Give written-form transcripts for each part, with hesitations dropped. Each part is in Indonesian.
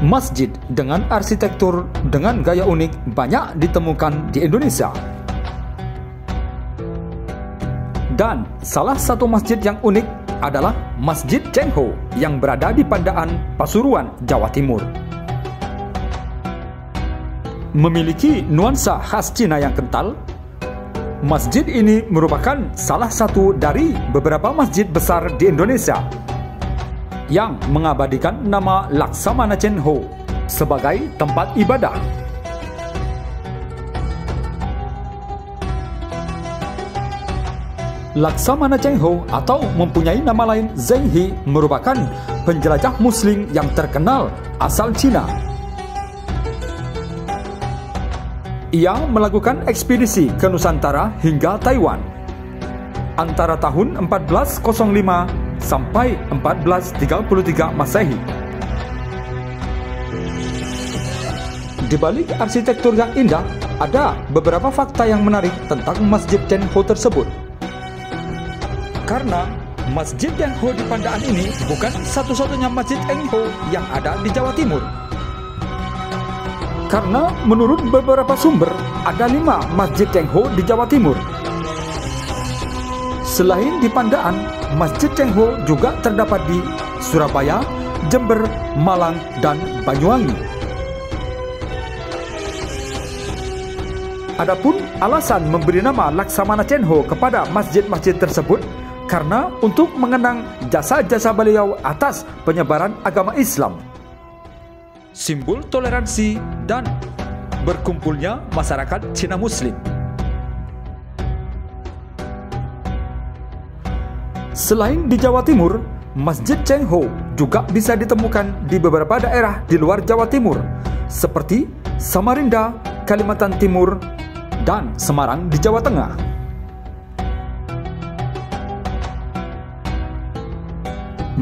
Masjid dengan arsitektur dengan gaya unik banyak ditemukan di Indonesia. Dan salah satu masjid yang unik adalah Masjid Cheng Ho yang berada di Pandaan, Pasuruan, Jawa Timur. Memiliki nuansa khas Cina yang kental, masjid ini merupakan salah satu dari beberapa masjid besar di Indonesia yang mengabadikan nama Laksamana Cheng Ho sebagai tempat ibadah. Laksamana Cheng Ho atau mempunyai nama lain Zheng He merupakan penjelajah muslim yang terkenal asal Cina. Ia melakukan ekspedisi ke Nusantara hingga Taiwan antara tahun 1405 sampai 1433 Masehi. Di balik arsitektur yang indah, ada beberapa fakta yang menarik tentang Masjid Cheng Ho tersebut. Karena Masjid Cheng Ho di Pandaan ini bukan satu-satunya Masjid Cheng Ho yang ada di Jawa Timur. Karena menurut beberapa sumber, ada 5 Masjid Cheng Ho di Jawa Timur. Selain di Pandaan, Masjid Cheng Ho juga terdapat di Surabaya, Jember, Malang, dan Banyuwangi. Adapun alasan memberi nama Laksamana Cheng Ho kepada masjid-masjid tersebut karena untuk mengenang jasa-jasa beliau atas penyebaran agama Islam, simbol toleransi dan berkumpulnya masyarakat Cina Muslim. Selain di Jawa Timur, Masjid Cheng Ho juga bisa ditemukan di beberapa daerah di luar Jawa Timur, seperti Samarinda, Kalimantan Timur, dan Semarang di Jawa Tengah.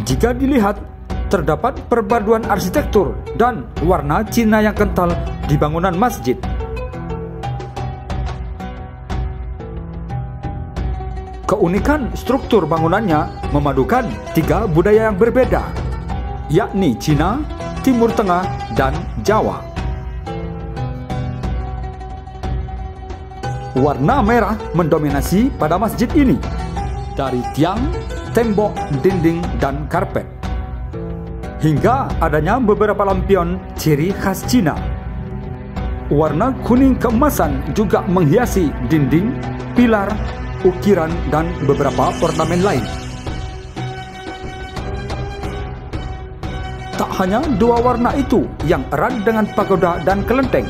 Jika dilihat, terdapat perpaduan arsitektur dan warna Cina yang kental di bangunan masjid. Keunikan struktur bangunannya memadukan 3 budaya yang berbeda, yakni Cina, Timur Tengah, dan Jawa. Warna merah mendominasi pada masjid ini, dari tiang, tembok, dinding, dan karpet, hingga adanya beberapa lampion ciri khas Cina. Warna kuning keemasan juga menghiasi dinding, pilar, ukiran, dan beberapa ornamen lain. Tak hanya 2 warna itu yang erat dengan pagoda dan kelenteng,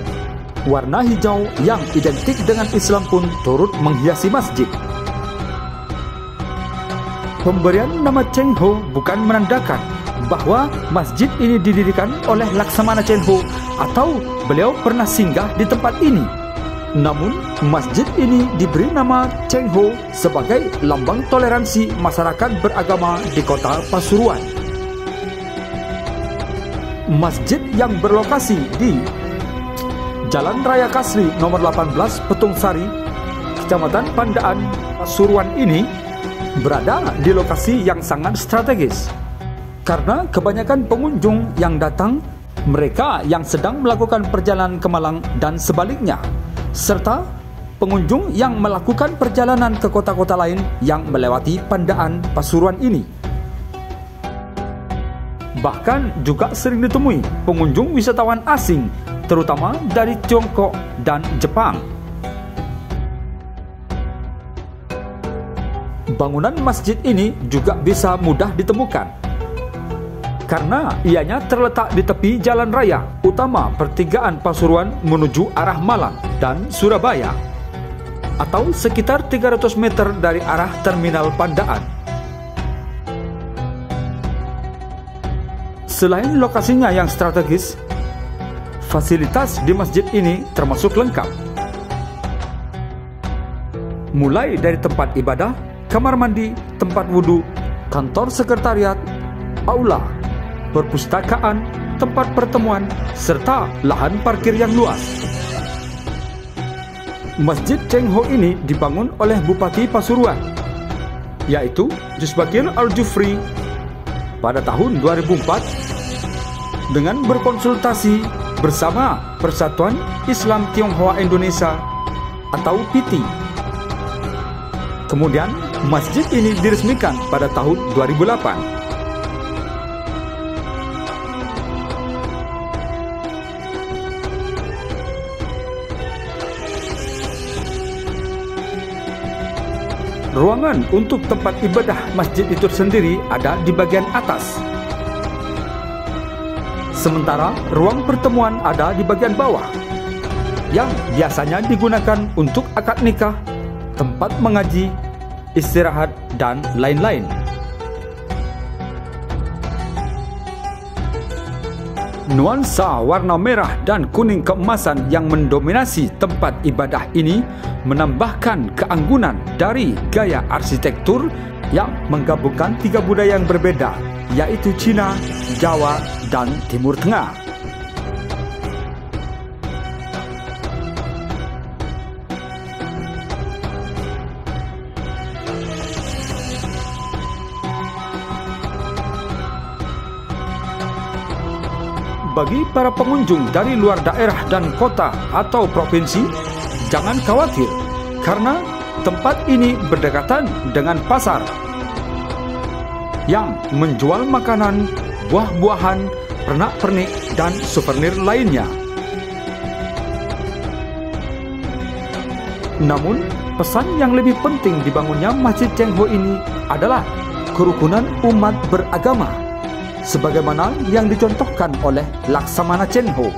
warna hijau yang identik dengan Islam pun turut menghiasi masjid. Pemberian nama Cheng Ho bukan menandakan bahwa masjid ini didirikan oleh Laksamana Cheng Ho atau beliau pernah singgah di tempat ini. Namun, masjid ini diberi nama Cheng Ho sebagai lambang toleransi masyarakat beragama di kota Pasuruan. Masjid yang berlokasi di Jalan Raya Kasri nomor 18 Petung Sari, Kecamatan Pandaan, Pasuruan ini berada di lokasi yang sangat strategis. Karena kebanyakan pengunjung yang datang, mereka yang sedang melakukan perjalanan ke Malang dan sebaliknya, serta pengunjung yang melakukan perjalanan ke kota-kota lain yang melewati Pandaan, Pasuruan ini. Bahkan juga sering ditemui pengunjung wisatawan asing, terutama dari Tiongkok dan Jepang. Bangunan masjid ini juga bisa mudah ditemukan karena ianya terletak di tepi jalan raya utama pertigaan Pasuruan menuju arah Malang dan Surabaya, atau sekitar 300 meter dari arah terminal Pandaan. Selain lokasinya yang strategis, fasilitas di masjid ini termasuk lengkap. Mulai dari tempat ibadah, kamar mandi, tempat wudhu, kantor sekretariat, aula, perpustakaan, tempat pertemuan, serta lahan parkir yang luas. Masjid Cheng Ho ini dibangun oleh Bupati Pasuruan, yaitu Jusbakir Al-Jufri pada tahun 2004 dengan berkonsultasi bersama Persatuan Islam Tionghoa Indonesia atau PITI. Kemudian, masjid ini diresmikan pada tahun 2008. Ruangan untuk tempat ibadah masjid itu sendiri ada di bagian atas. Sementara ruang pertemuan ada di bagian bawah, yang biasanya digunakan untuk akad nikah, tempat mengaji, istirahat, dan lain-lain. Nuansa warna merah dan kuning keemasan yang mendominasi tempat ibadah ini menambahkan keanggunan dari gaya arsitektur yang menggabungkan tiga budaya yang berbeda, yaitu Cina, Jawa, dan Timur Tengah. Bagi para pengunjung dari luar daerah dan kota atau provinsi, jangan khawatir, karena tempat ini berdekatan dengan pasar yang menjual makanan, buah-buahan, pernak-pernik, dan souvenir lainnya. Namun, pesan yang lebih penting dibangunnya Masjid Cheng Ho ini adalah kerukunan umat beragama, sebagaimana yang dicontohkan oleh Laksamana Cheng Ho.